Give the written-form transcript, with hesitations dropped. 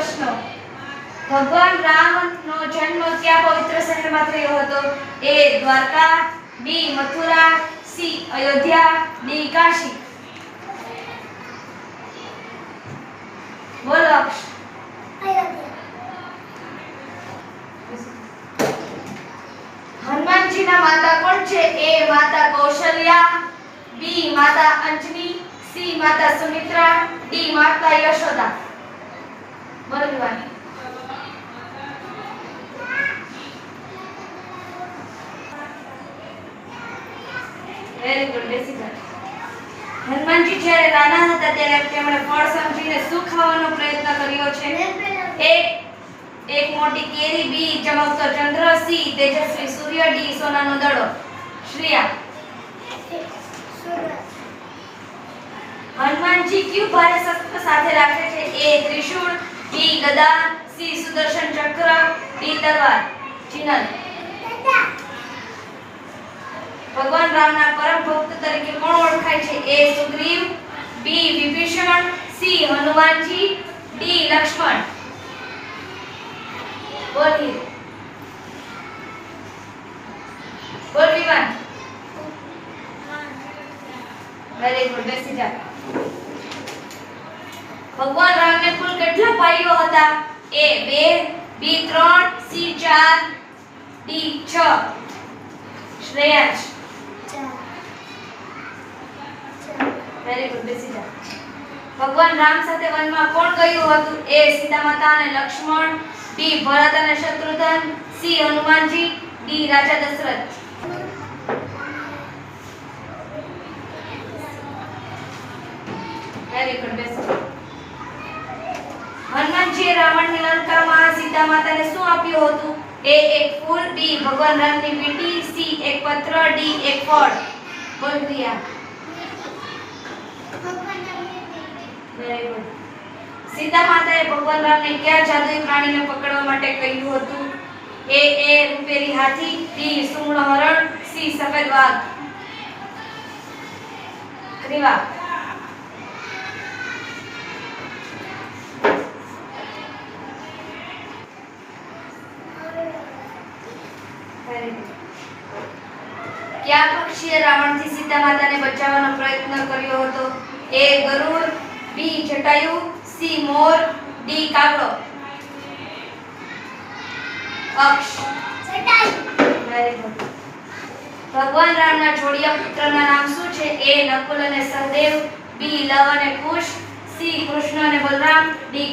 પ્રશ્નો. ભગવાન રામનો જન્મ કયા પવિત્ર શહેરમાં થયો હતો? A Dwarka, B Mathura, C Ayodhya, D Kashi. બોલો અક્ષ. હનુમાનજીના માતા કોણ છે? A માતા કૌશલ્યા, B માતા અંજની, C માતા સુમિત્રા, D માતા યશોદા. બોલો દીવાની. Very good. બેસી જાઓ. હનુમાનજી જ્યારે નાના હતા ત્યારે તેમણે ફળ સમજીને શું ખાવાનો પ્રયત્ન કર્યો છે? એક મોટી કેરી, B ચમકતો ચંદ્ર, C તેજસ્વી સૂર્ય, D સોનાનો દડો. શ્રેયા. હનુમાનજી કયું ભારે શસ્ત્ર સાથે રાખે છે? A ત્રિશૂળ, B ગદા, C સુદર્શન ચક્ર, D તલવાર. ચિનલ. ભગવાન રામના પરમ ભક્ત તરીકે કોણ ઓળખાય છે? A Sugriva, B Vibhishan, C Hanumanji, D Lakshman. બોલી. બોલ વિવાન. Very good. બેસી જા. ભગવાન રામને કુલ કેટલા ભાઈઓ હતા? A 2, B 3, C 4, D 6. Shreyansh. Very good. બેસી જા. ભગવાન રામ સાથે વનમાં કોણ ગયું હતું? A સીતા માતા અને લક્ષ્મણ, B ભરત અને શત્રુઘ્ન, C હનુમાનજી, D રાજા દશરથ. Very good. બેસી જા. હનુમાનજીએ રાવણની લંકામાં સીતા માતાને શું આપ્યું હતું? A એક ફૂલ, B ભગવાન રામની વીંટી, C એક પત્ર, D એક ફળ. બોલ પ્રિયા. Very good. સીતા માતાએ ભગવાન રામને કયા જાદુઈ પ્રાણીને પકડવા માટે કહ્યું હતું? A રૂપેરી હાથી, B સુમણો હરણ, C સફેદ વાઘ. ક્રિવા. કયા પક્ષીએ રાવણથી સીતા માતાને બચાવવાનો પ્રયત્ન કર્યો હતો? A Garuda, B Jatayu, C more, D કાગડો. અક્ષ. Very good. ભગવાન રામના જોડિયા પુત્રના નામ શું છે? A નકુલ અને સહદેવ, B લવ અને કુશ, C કૃષ્ણ અને બલરામ, D